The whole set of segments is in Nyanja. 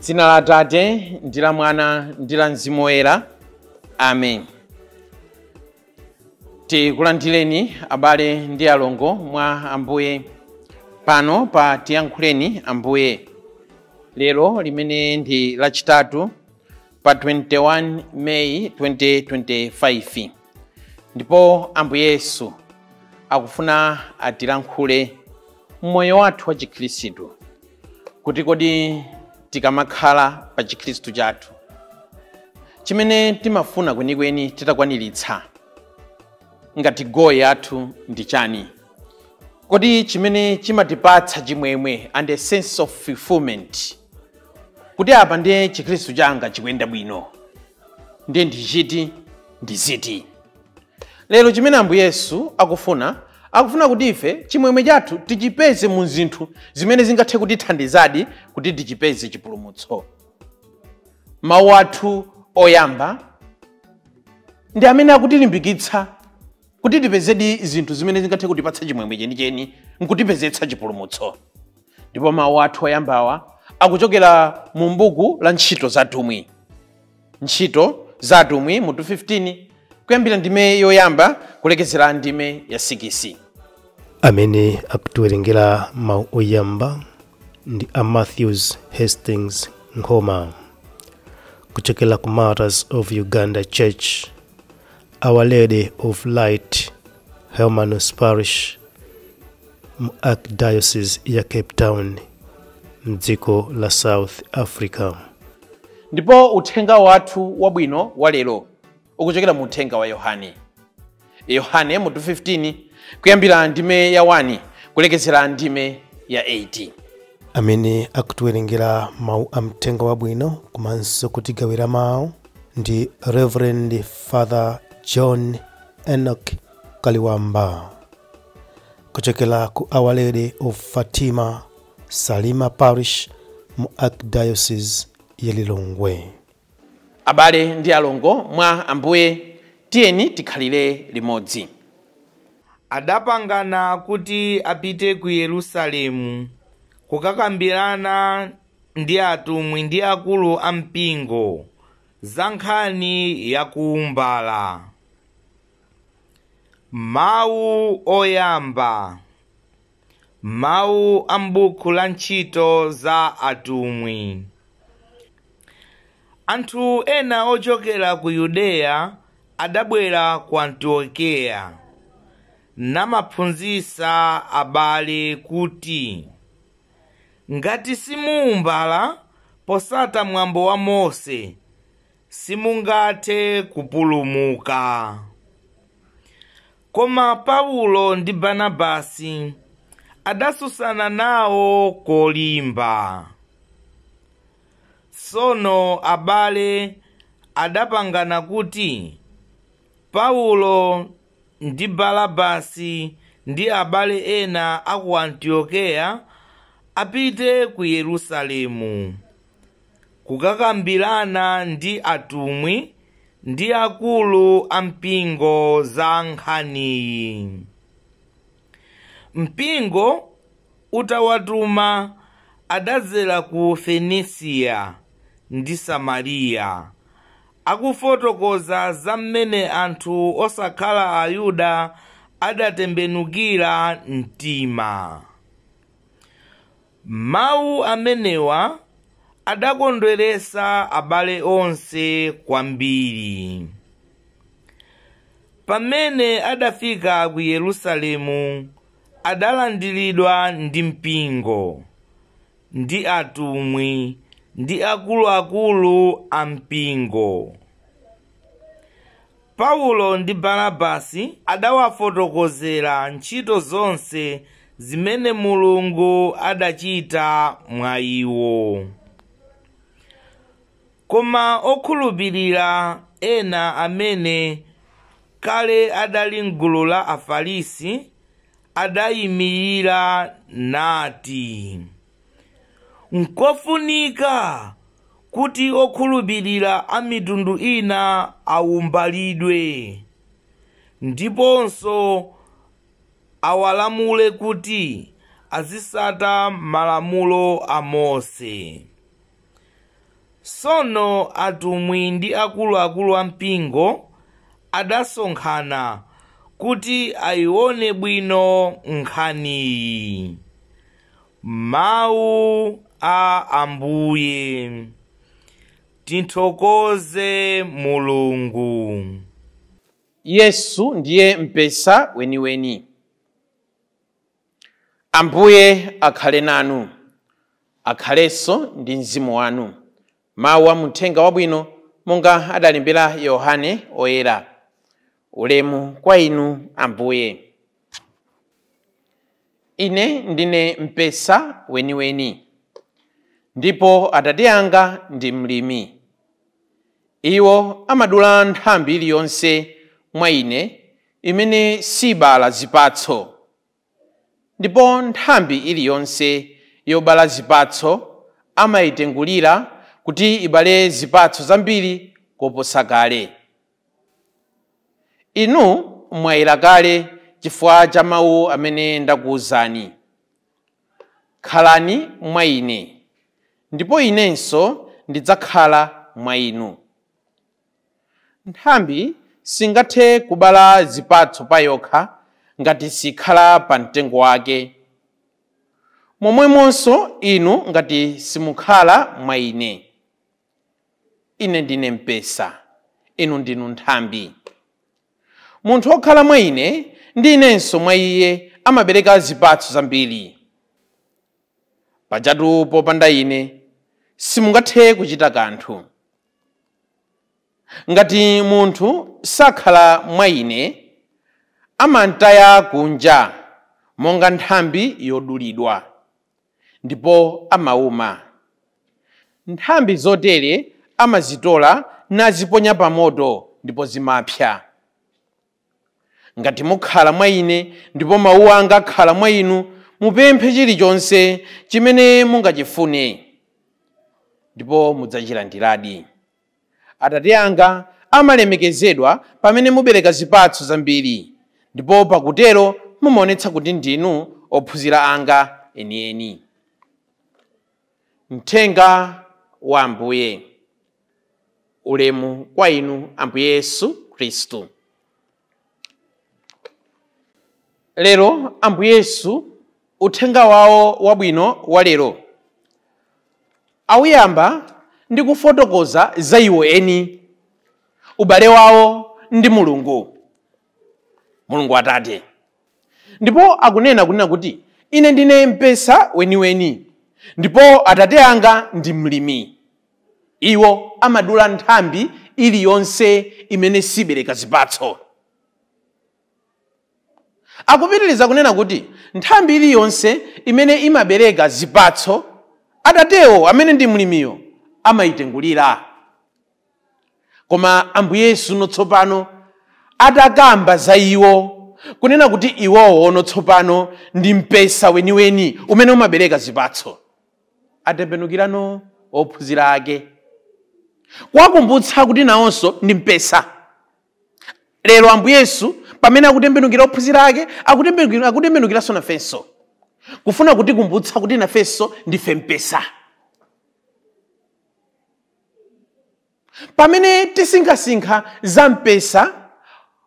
M'dzina la Atate ndi la Mwana ndi la Mzimu Woyera. Amen. Tikulandireni abale ndi alongo mwa Ambuye pano pa Tiyankhuleni Ambuye. Lero limene ndi lachitatu pa 21 May 2025. Ndipo Ambuye Yesu akufuna atilankhule mmoyo wathu wa Chikhristu, kuti kodi tikamakhala pa Chikhristu chathu chimene timafuna kwenikweni titakwaniritsa ngati goal yathu ndi chani. Kodi chimene chimatipatsa chimwemwe and a sense of fulfillment, kuti apa ndiye Chikhristu changa chikuyenda bwino, ndiye ndichiti ndiziti. Lero chimene Ambuye Yesu akufuna kuti ife chimwemwe chathu tichipeze mu zinthu zimene zingathe kutithandizadi kuti tichipeze chipulumutso. Mawu athu oyamba ndi amene akutilimbikitsa kuti tipezedi zinthu zimene zingathe kutipatsa chimwemwe chenicheni nkutipezetsa chipulumutso. Ndipo mawu athu oyambawa akuchokera mu mbuku la Ntchito za Atumwi. Ntchito za Atumwi mutu 15 kuyambira ndime yoyamba kulekezera ndime ya 6. Amene akutiwerengera mawu oyamba ndi a Matthews Hastings Nkoma kuchokera ku Martyrs of Uganda Church, Our Lady of Light, Hermanus Parish, mu Archdiocese ya Cape Town, mdziko la South Africa. Ndipo uthenga wathu wabwino wa lero ukuchokera mu uthenga wa Yohane. Yohane mutu 15 kuyambira ndime ya 1 kulekezera ndime ya 8. Amene akutiwerengera mawu a mthenga wabwino komanso kutigawira mawu ndi Reverend Father John Enoch Kaliwamba kuchokera ku Our Lady of Fatima, Salima Parish, mu Archdiocese ya Lilongwe. Abale ndi alongo mwa Ambuye, tiyeni tikhalire limodzi. Adapangana kuti apite ku Yerusalemu kukakambirana ndi atumwi ndi akulu ampingo za nkhani ya kuumbala. Mawu oyamba. Mawu a m'buku la Ntchito za Atumwi. Anthu ena ochokera ku Yudeya adabwera ku Antiokeya namaphunzitsa abale kuti ngati simuumbala posata mwambo wa Mose simungathe kupulumuka. Koma Paulo ndi Barnabasi adasusana nawo kolimba. Tsono abale adapangana kuti Paulo ndi Barnabasi ndi abale ena aku Antiokeya apite ku Yerusalemu kukakambirana ndi atumwi ndi akulu ampingo za nkhaniyi. Mpingo utawatuma adadzera ku Fenisiya ndi Samariya akufotokoza za mmene anthu osakhala Ayuda adatembenukira mtima. Mawu amenewa adakondweretsa abale onse kwambiri. Pamene adafika ku Yerusalemu adalandiridwa ndi mpingo ndi atumwi ndi akuluakulu ampingo. Paulo ndi Barnabasi adawafotokozera ntchito zonse zimene Mulungu adachita mwa iwo. Koma okhulupirira ena amene kale adali m'gulu la Afarisi adayimirira nati, nkofunika kuti okhulupirira a mitundu ina awumbalidwe ndiponso awalamule kuti azisata malamulo a Mose. Sono atumwi ndi akuluakulu ampingo adasonkhana kuti ayione bwino nkhaniyi. Mawu a Ambuye. Tithokoze Mulungu. Yesu ndiye mpesa weniweni. Ambuye akhale nanu, akhalenso ndi mzimu wanu. Mawu a Uthenga Wabwino monga adalembera Yohane oyera. Ulemu kwa inu Ambuye. Ine ndine mpesa weniweni, ndipo Atate anga ndi mlimi. Iwo amadula nthambi iliyonse mwa ine imene sibala zipatso, ndipo nthambi iliyonse yobala zipatso amayitengulira kuti ibale zipatso zambiri koposa kale. Inu mwayera kale chifukwa cha mawu amene ndakuwuzani. Khalani mwa ine, ndipo inenso ndidzakhala mwa inu. Nthambi singathe kubala zipatso pa yokha ngati sikhala pa mtengo wake. Momwemonso inu ngati simukhala mwa ine. Ine ndine mpesa, inu ndinu nthambi. Munthu wokhala mwa ine ndi inenso mwa iye amabereka zipatso zambiri. Pajatu popanda ine simungathe kuchita kanthu. Ngati munthu sakhala mwa ine amantaya kunja monga nthambi yodulidwa, ndipo amauma. Nthambi zotere amazitola naziponya pa moto ndipo zimapsa. Ngati mukhala mwa ine ndipo mawu anga akhala mwa inu, mupemphe chilichonse chimene mungachifune, ndipo mudzachilandiradi. Atate anga amalemekezedwa pamene mubereka zipatso zambiri, ndipo pakutero mumaonetsa kuti ndinu ophunzira anga enieni. Uthenga wa Ambuye. Ulemu kwa inu Ambuye Yesu Khristu. Lero Ambuye Yesu uthenga wawo wabwino wa lero awuyamba ndi kufotokoza za iwo eni, ubale wawo ndi Mulungu Atate. Ndipo akunena kuti ine ndine mpesa weniweni, ndipo Atate anga ndi mlimi. Iwo amadula nthambi iliyonse imene sibereka zipatso. Akupitiriza kunena kuti nthambi iliyonse imene imabereka zipatso, Atatewo amene ndi mlimiyo amayitengulira. Koma Ambuye Yesu notsopano atakamba za iwo kunena kuti iwowo notsopano ndi mpesa weniweni umene umabereka zipatso, atembenukirano ophunzira ake kuwakumbutsa kuti nawonso ndi mpesa. Lero Ambuye Yesu pamene akutembenukira ophunzira ake akutembenukiranso nafenso, kufuna kutikumbutsa kuti nafenso ndife mpesa. Pamene tisinkhasinkha za mpesa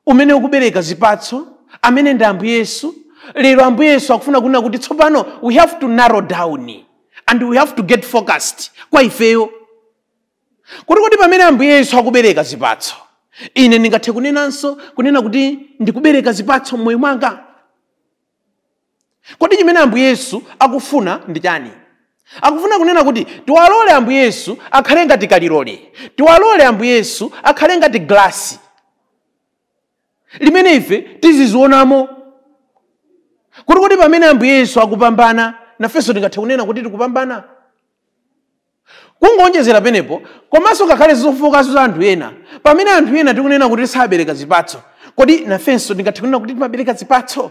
umene ukubereka zipatso amene ndi Ambuye Yesu, lero Ambuye Yesu akufuna kunena kuti tsopano we have to narrow down and we have to get focused kwa ifeyo. Kuti pamene Ambuye Yesu akubereka zipatso, ine ndingathe kunena kuti ndikubereka zipatso mmoyo mwanga. Kodi chimene Ambuye Yesu akufuna ndi chani? Akufuna kunena kuti tiwalole Ambuye Yesu akhale ngati kalilole, tiwalole Ambuye Yesu akhale ngati glasi limene ife tizizionamo. Kuti pamene Ambuye Yesu akupambana, nafenso tingathe kunena kuti tikupambana. Kungonjezera penepo, komanso kakhale zofokaso za anthu ena, pamene anthu ena tikunena kuti sabereka zipatso, kodi nafenso tingathe kunena kuti timabereka zipatso.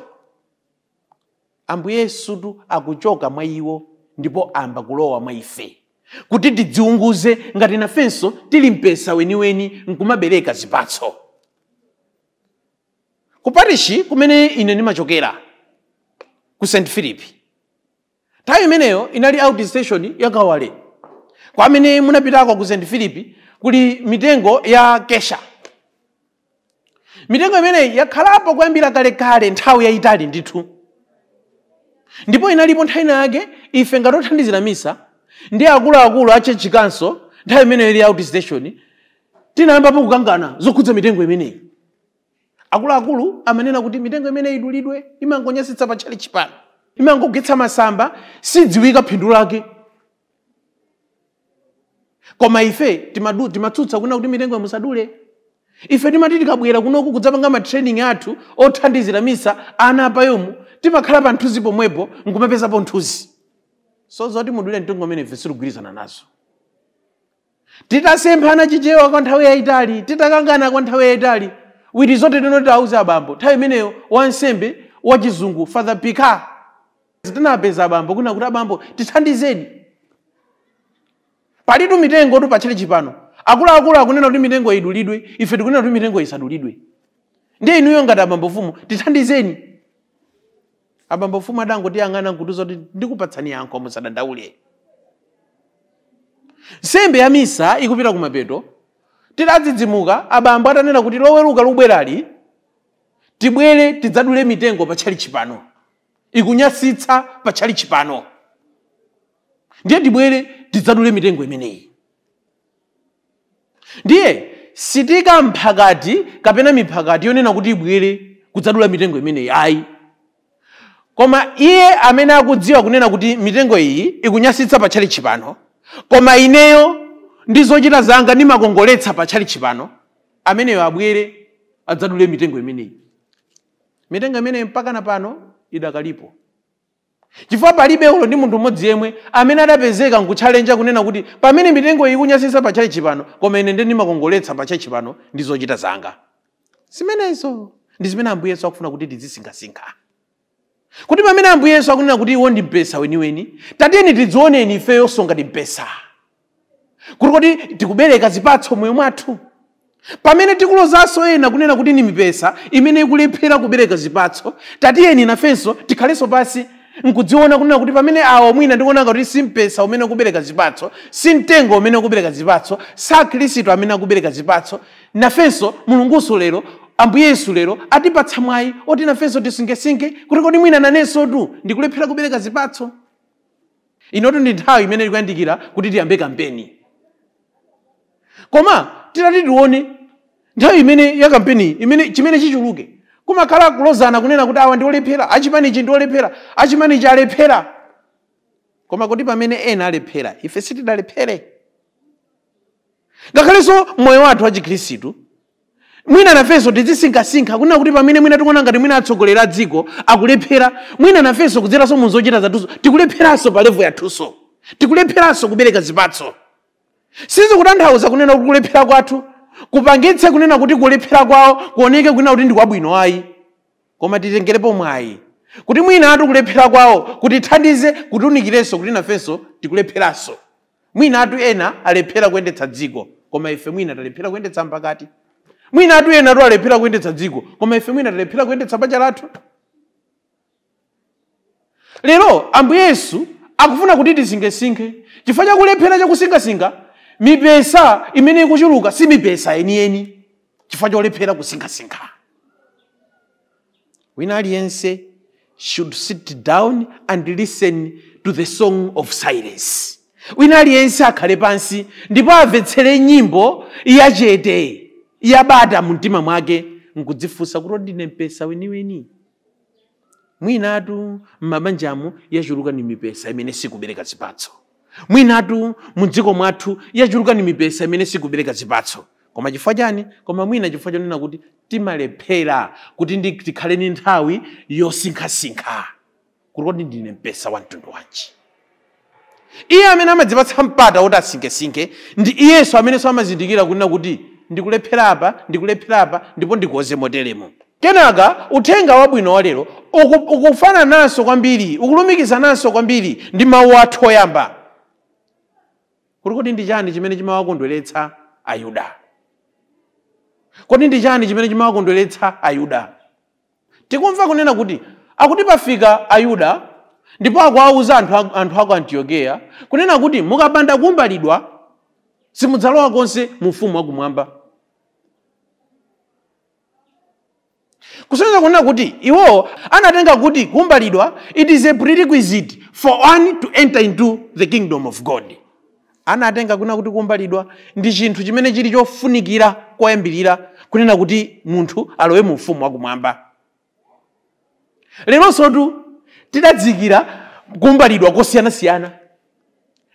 Ambuye Yesu akuchoka mwa iwo ndipo amba kulowa mwa ife, kuti tidziunguze ngati nafenso tili mpesa weniweni nkumabereka zipatso. Ku parishi kumene ine ndimachokera ku St. Philip, nthawi imeneyo inali out station ya Kawale. Kwa amene munapitako ku St. Philip kuli mitengo ya kesha. Mitengo imene yakhalapo kuyambira kale nthawi yayitali ndithu. Ndipo inalipo nthawi yake ife ngati othandizira misa ndi akuluakulu a church council nthawi imene ili outstation tinayambapo kukangana zokhudza mitengo imeneyi. Akuluakulu amanena kuti mitengo imene idulidwe imangonyasitsa pa chalichi pano, imangogwetsa masamba, sidziwika phindu lake. Koma ife timatsutsa kuna kuti mitengo musadule. Ife timati tikabwera kunoku kudzapanga ma training athu othandizira misa ana apayomu timakhala pa nthuzi pomwepo nkumapezapo nthuzi. So zoti mudule mitengo imene ife sitigwirizana nazo. Titasemphana chichewa kwa nthawi yayitali, titakangana kwa nthawi yayitali, witi zote tinoti auza abambo nthawi imeneyo wansembe wachizungu Father Pika tinapeza abambo kuna kuti abambo tithandizeni. Palitu mitengo tu pa chalichi pano. Akuluakulu akunena kuti mitengo idulidwe, ife tikunena kuti mitengo isadulidwe. Ndiye inuyo ngati abambo mfumu tithandizeni. Abambo mfumu adangoti yang'ana nkuti zoti ndikupatsani yankho musadandaule. Nsembe ya misa ikupita kumapeto, titadzidzimuka abambo atanena kuti loweruka lubwerali tibwere tidzadule mitengo pa chalichi pano. Ikunyasitsa pa chalichi pano. Ndiye tibwere tidzadule mitengo imeneyi. Ndiye sitika mphakati kapena miphakati yonena kuti ibwere kudzadula mitengo imeneyi ayi. Koma iye amene akudziwa kunena kuti mitengo iyi ikunyasitsa pa chalichi pano, koma ineyo ndi zochita zanga ndimakongoletsa pa chalichi pano, ameneyo abwere adzadule mitengo imeneyi. Mitengo imeneyi mpaka na pano idakalipo. Chifukwa palibe ulo ndi munthu mmodzi yemwe amene adapezeka nkuchalenja kunena kuti pamene mitengo iyi ikunyasitsa pa chalichi pano, koma ine ndimakongoletsa pa chalichi pano ndi zochita zanga. Zimenezo ndi zimene Ambuye Yesu akufuna kuti tizisinkhasinkha. Kuti pamene Ambuye Yesu akunena kuti iwo ndi mpesa weniweni, tatiyeni tidzioneni ifeyo songa ndi mpesa. Kuti tikubereka zipatso moyo mwathu. Pamene tikulozanso ena kunena kuti ni mipesa imene ikulephera kubereka zipatso, tatiyeni nafenso tikhalenso pasi nkudziona kunena kuti pamene awo mwina ndikuona kuti si mpesa umene ukubereka zipatso, si mtengo umene ukubereka zipatso, sa Khristu amene akubereka zipatso, nafenso Mulunguso lero Ambuye Yesu lero atipatsa mwayi oti nafenso tisinkesinke kuti kodi mwina nanenso tu ndikulephera kubereka zipatso. Inotu ndi nthawi imene ikuyandikira kuti tiyambe kampeni. Koma titati tione nthawi imene ya kampeni imene chimene chichuluke kumakhala kulozana kunena kuti awa ndi olephera, achimanichi ndi olephera, achimanichi alephera. Koma kuti pamene ena alephera ife sitidalephere. Ngakhalenso moyo wathu wa Chikhristu mwina nafenso tizisinkhasinkha kunena kuti pamene mwina tikuona ngati mwina atsogolera a dziko akulephera, mwina nafenso kudzeraso mu zochita zathuso tikulepheranso pa level yathunso, tikulepheranso kubereka zipatso. Sizikutanthauza kunena kuti kulephera kwathu kupangitse kunena kuti kulephera kwawo kuoneke kunena kuti ndi kwabwino ayi. Koma titengerepo mwayi kuti mwina atu kulephera kwawo kuti thandize kutiunikirenso kuti nafenso tikulepheranso. Mwina atu ena alephera kuyendetsa dziko, koma ife mwina talephera kuyendetsa mpakati. Mwina atu ena atu alephera kuyendetsa dziko, koma ife mwina talephera kuyendetsa banja lathu. Lero Ambuye Yesu akufuna kuti tisinkhesinkhe. Chifukwa cha kulephera cha kusinkhasinkha, mipesa imene ikuchuluka si mipesa yeniyeni, chifukwa cha kulephera kusinkhasinkha. Wina aliyense should sit down and listen to the song of silence. Wina aliyense akhale pansi ndipo amvetsere nyimbo yachete yabata mumtima mwake nkudzifunsa kuti ndine mpesa weniweni. Mwinatu m'mabanjamu yachuluka ni mipesa imene sikubereka zipatso. Mwinatu mudziko mwathu yachuluka ni mipesa imene sikubereka zipatso. Koma chifukwa chani? Koma mwina chifukwa chonena kuti timalephera kuti tikhale ni nthawi yosinkhasinkha kuti ndine mpesa wa mtundu wanji. Iye amene amadzipatsa mpata woti asinkhesinkhe ndi iyenso amenenso amazindikira kunena kuti ndikulephera apa ndipo ndikoze moteremo. Kenaka uthenga wabwino wa lero ukufana nanso kwambiri, ukulumikiza nanso kwambiri ndi mawu athu oyamba. Kuti ndi chani chimene chimawakondweretsa Ayuda? Kodi ndi chani chimene chimawakondweretsa Ayuda? Tikumva kunena kuti akuti pafika Ayuda ndipo akuwauza anthu ako Antiokeya kunena kuti mukapanda kuumbalidwa simudzalowa konse mu ufumu wakumwamba. Kusonyeza kunena kuti iwo anatenga kuti kuumbalidwa it is a prerequisite for one to enter into the kingdom of God. Anatenga kunena kuti kuumbalidwa ndi chinthu chimene chili chofunikira koyambirira kunena kuti munthu alowe mu ufumu wakumwamba. Leronso tidadzikira kuumbalidwa kosiyanasiyana.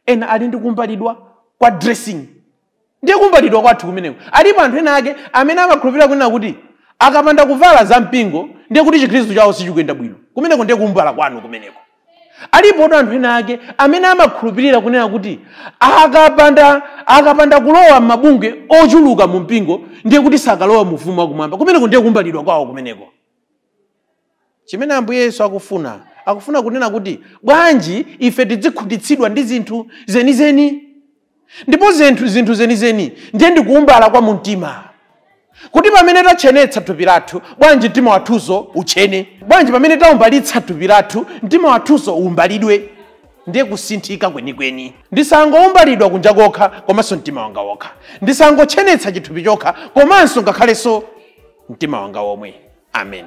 Ena ali ndi kuumbalidwa kwa dressing. Ndiye kuumbalidwa kwathu kumeneko. Alipo anthu ena ake amene amakhulupirira kunena kuti akapanda kuvala za mpingo ndiye kuti Chikhristu chawo sichikuyenda bwino. Kumeneko ndiye kuumbala kwanu kumeneko. Alipo anthu ena ake amene amakhulupirira kunena kuti akapanda kulowa mabungwe ochuluka mu mpingo ndiye kuti sakalowa mu ufumu wakumwamba. Kumeneko ndiye kuumbalidwa kwawo kumeneko. Chimene Ambuye Yesu akufuna kunena kuti bwanji ife tidzikhutitsidwa ndi zinthu zenizeni. Ndipo zinthu zenizeni ndiye ndikuumbala kwa mumtima. Kuti pamene tachenetsa thupi lathu bwanji mtima wathuso uchene. Bwanji pamene taumbalitsa thupi lathu mtima wathuso uumbalidwe. Ndiye kusinthika kwenikweni. Ndisangoumbalidwa kunja kokha komanso mtima wanga wokha. Ndisangochenetsa chithupi chokha komanso ngakhalenso mtima wanga womwe. Amen.